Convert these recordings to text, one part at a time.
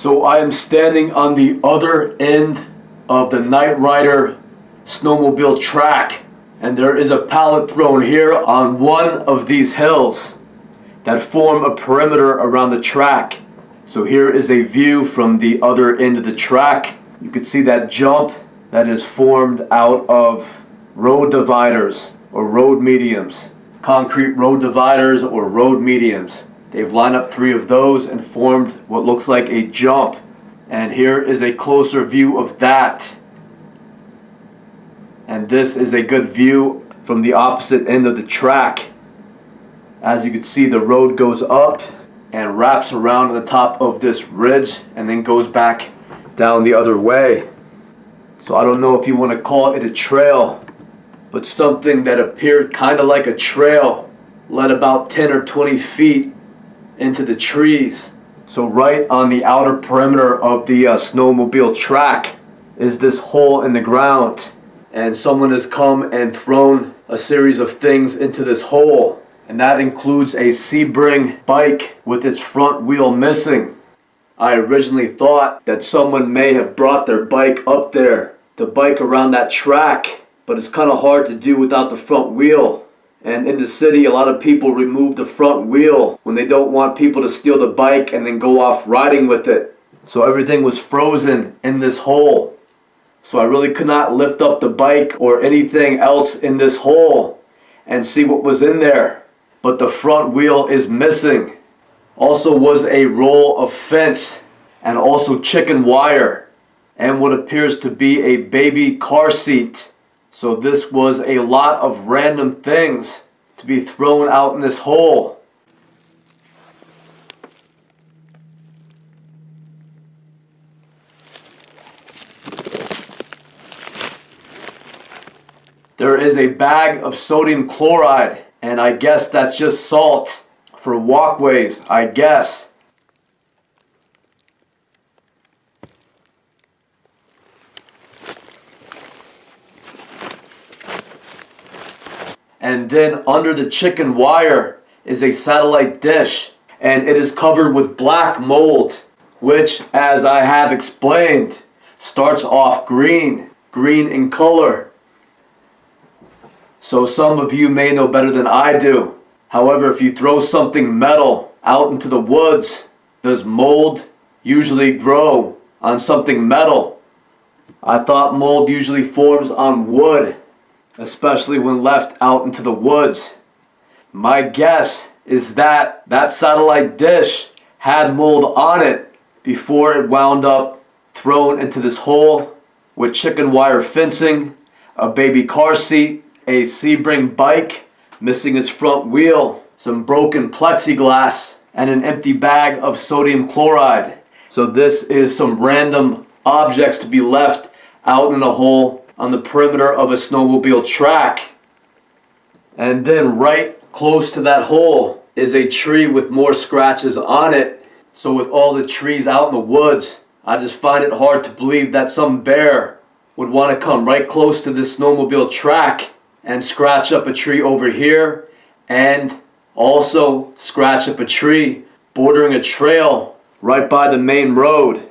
So I am standing on the other end of the Knight Rider snowmobile track, and there is a pallet thrown here on one of these hills that form a perimeter around the track. So here is a view from the other end of the track. You can see that jump that is formed out of road dividers or road mediums, concrete road dividers or road mediums. They've lined up 3 of those and formed what looks like a jump. And here is a closer view of that. And this is a good view from the opposite end of the track. As you can see, the road goes up and wraps around the top of this ridge and then goes back down the other way. So I don't know if you want to call it a trail, but something that appeared kind of like a trail led about 10 or 20 feet into the trees. So right on the outer perimeter of the snowmobile track is this hole in the ground, and someone has come and thrown a series of things into this hole, and that includes a Sebring bike with its front wheel missing. I originally thought that someone may have brought their bike up there to bike around that track, but it's kind of hard to do without the front wheel. And in the city, a lot of people remove the front wheel when they don't want people to steal the bike and then go off riding with it. So everything was frozen in this hole. So I really could not lift up the bike or anything else in this hole and see what was in there. But the front wheel is missing. Also was a roll of fence and also chicken wire and what appears to be a baby car seat. So this was a lot of random things to be thrown out in this hole. There is a bag of sodium chloride, and I guess that's just salt for walkways, I guess. And then under the chicken wire is a satellite dish, and it is covered with black mold, which, as I have explained, starts off green in color. So some of you may know better than I do. However, if you throw something metal out into the woods, does mold usually grow on something metal? I thought mold usually forms on wood, especially when left out into the woods. My guess is that that satellite dish had mold on it before it wound up thrown into this hole with chicken wire fencing, a baby car seat, a Sebring bike missing its front wheel, some broken plexiglass, and an empty bag of sodium chloride. So this is some random objects to be left out in a hole on the perimeter of a snowmobile track. And then right close to that hole is a tree with more scratches on it. So with all the trees out in the woods, I just find it hard to believe that some bear would want to come right close to this snowmobile track and scratch up a tree over here and also scratch up a tree bordering a trail right by the main road.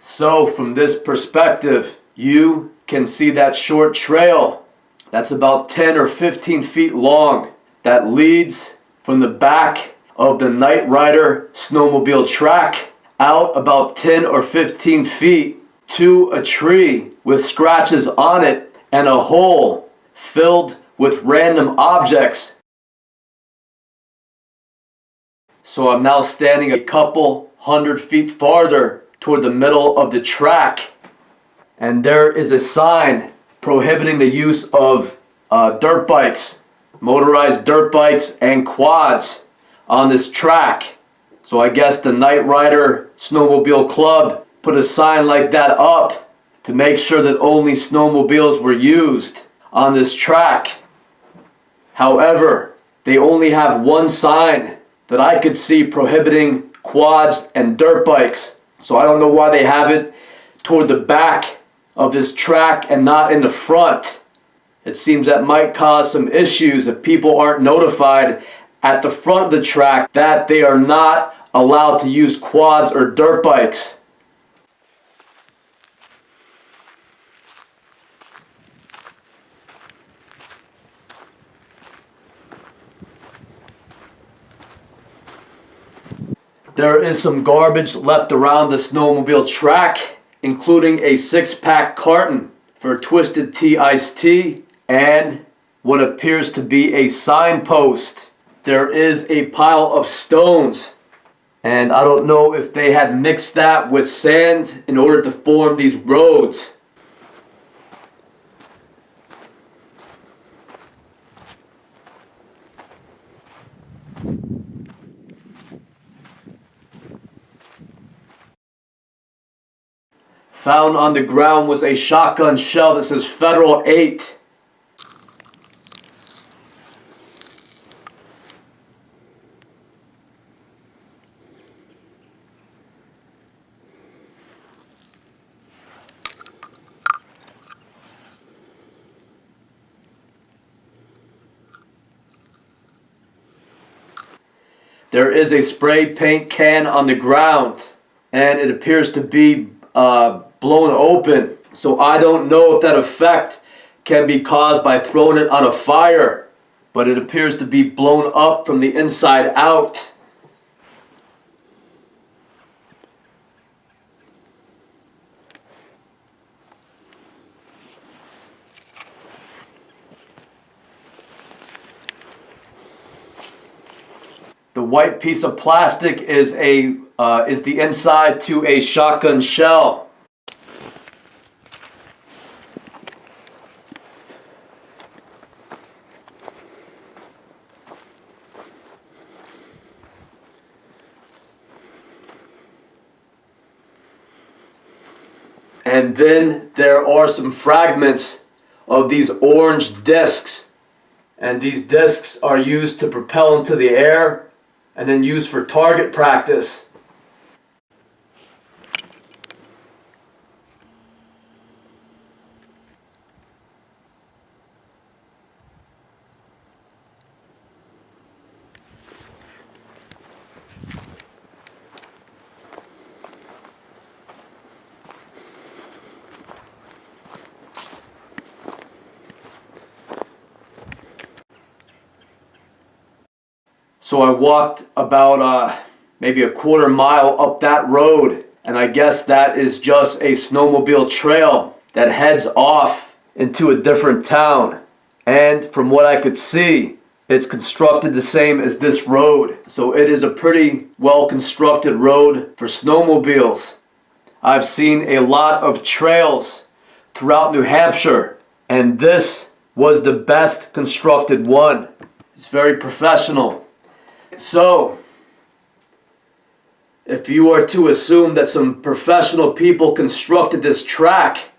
So from this perspective, you can see that short trail that's about 10 or 15 feet long that leads from the back of the Knight Rider snowmobile track out about 10 or 15 feet to a tree with scratches on it and a hole filled with random objects. So I'm now standing a couple 100 feet farther toward the middle of the track, and there is a sign prohibiting the use of dirt bikes, motorized dirt bikes and quads on this track. So I guess the Knight Rider Snowmobile Club put a sign like that up to make sure that only snowmobiles were used on this track. However, they only have one sign that I could see prohibiting quads and dirt bikes. So I don't know why they have it toward the back of this track and not in the front. It seems that might cause some issues if people aren't notified at the front of the track that they are not allowed to use quads or dirt bikes. There is some garbage left around the snowmobile track, including a 6-pack carton for Twisted Tea iced tea and what appears to be a signpost. There is a pile of stones, and I don't know if they had mixed that with sand in order to form these roads. Found on the ground was a shotgun shell that says Federal 8. There is a spray paint can on the ground, and it appears to be blown open. So I don't know if that effect can be caused by throwing it on a fire, but it appears to be blown up from the inside out. The white piece of plastic is the inside to a shotgun shell. And then there are some fragments of these orange discs. And these discs are used to propel into the air and then used for target practice. So I walked about maybe a quarter mile up that road, and I guess that is just a snowmobile trail that heads off into a different town. And from what I could see, it's constructed the same as this road. So it is a pretty well constructed road for snowmobiles. I've seen a lot of trails throughout New Hampshire, and this was the best constructed one. It's very professional. So, if you are to assume that some professional people constructed this track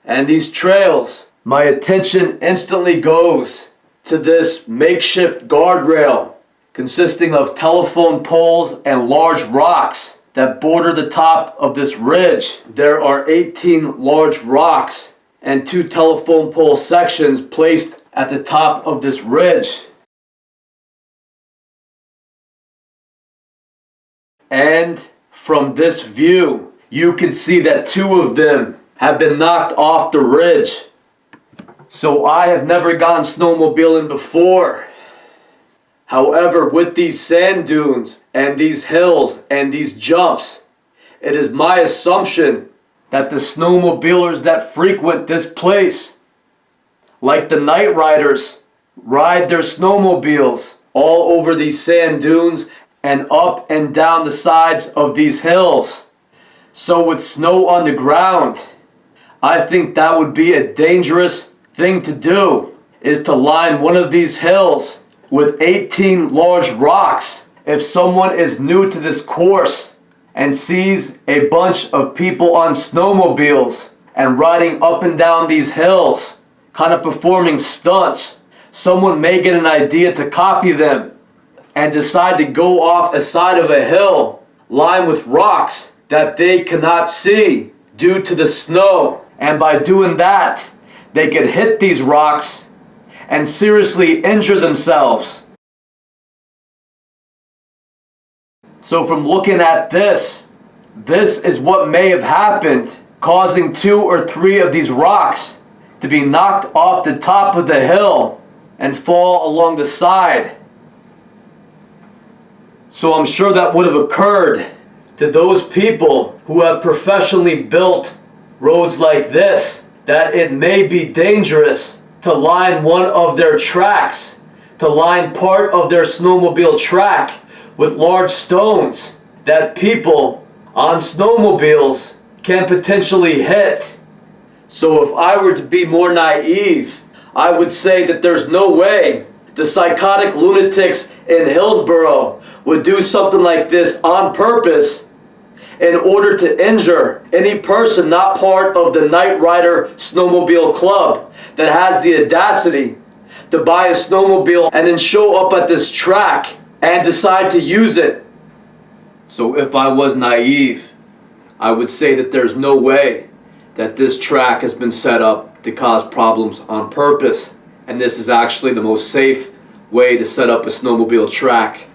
and these trails, my attention instantly goes to this makeshift guardrail consisting of telephone poles and large rocks that border the top of this ridge. There are 18 large rocks and 2 telephone pole sections placed at the top of this ridge. And from this view, you can see that 2 of them have been knocked off the ridge. So I have never gone snowmobiling before. However, with these sand dunes and these hills and these jumps, it is my assumption that the snowmobilers that frequent this place, like the night riders, ride their snowmobiles all over these sand dunes and up and down the sides of these hills. So with snow on the ground, I think that would be a dangerous thing to do, is to line one of these hills with 18 large rocks. If someone is new to this course and sees a bunch of people on snowmobiles and riding up and down these hills, kind of performing stunts, someone may get an idea to copy them and decide to go off a side of a hill lined with rocks that they cannot see due to the snow. And by doing that, they could hit these rocks and seriously injure themselves. So from looking at this is what may have happened, causing 2 or 3 of these rocks to be knocked off the top of the hill and fall along the side. So I'm sure that would have occurred to those people who have professionally built roads like this, that it may be dangerous to line one of their tracks, to line part of their snowmobile track with large stones that people on snowmobiles can potentially hit. So if I were to be more naive, I would say that there's no way the psychotic lunatics in Hillsborough would do something like this on purpose in order to injure any person not part of the Night Rider Snowmobile Club that has the audacity to buy a snowmobile and then show up at this track and decide to use it. So if I was naive, I would say that there's no way that this track has been set up to cause problems on purpose, and this is actually the most safe way to set up a snowmobile track.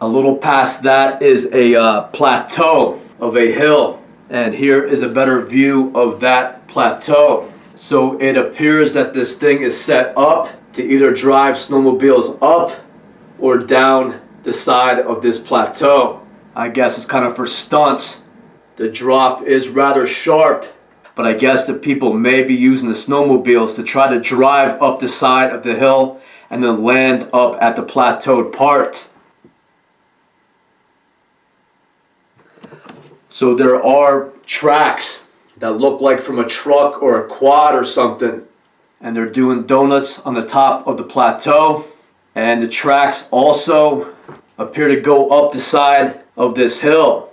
A little past that is a plateau of a hill, and here is a better view of that plateau. So it appears that this thing is set up to either drive snowmobiles up or down the side of this plateau. I guess it's kind of for stunts. The drop is rather sharp, but I guess that people may be using the snowmobiles to try to drive up the side of the hill and then land up at the plateaued part. So there are tracks that look like from a truck or a quad or something, and they're doing donuts on the top of the plateau, and the tracks also appear to go up the side of this hill.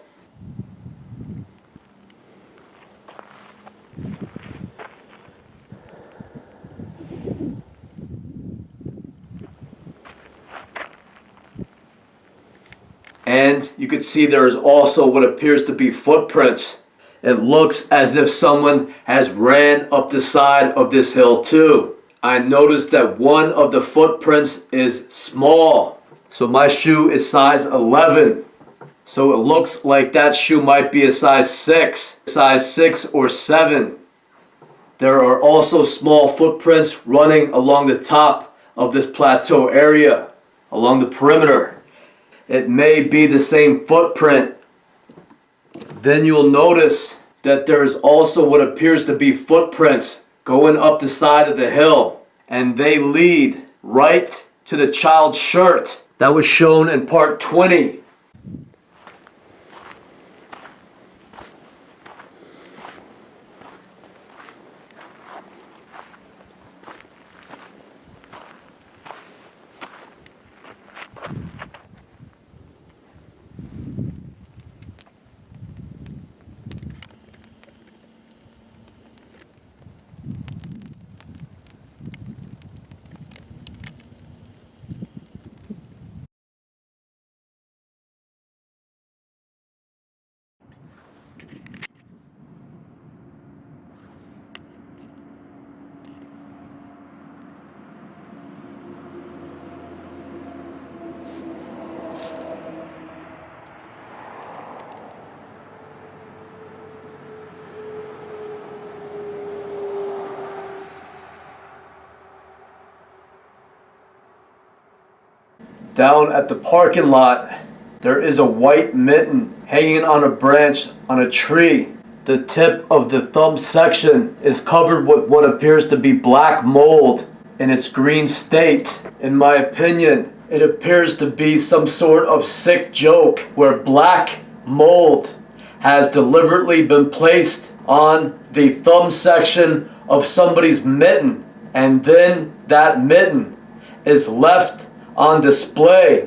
And you can see there is also what appears to be footprints. It looks as if someone has ran up the side of this hill too. I noticed that one of the footprints is small. So my shoe is size 11. So it looks like that shoe might be a size 6 or 7. There are also small footprints running along the top of this plateau area, along the perimeter. It may be the same footprint. Then you'll notice that there is also what appears to be footprints going up the side of the hill, and they lead right to the child's shirt that was shown in part 20. Down at the parking lot, there is a white mitten hanging on a branch on a tree. The tip of the thumb section is covered with what appears to be black mold in its green state. In my opinion, it appears to be some sort of sick joke where black mold has deliberately been placed on the thumb section of somebody's mitten, and then that mitten is left on display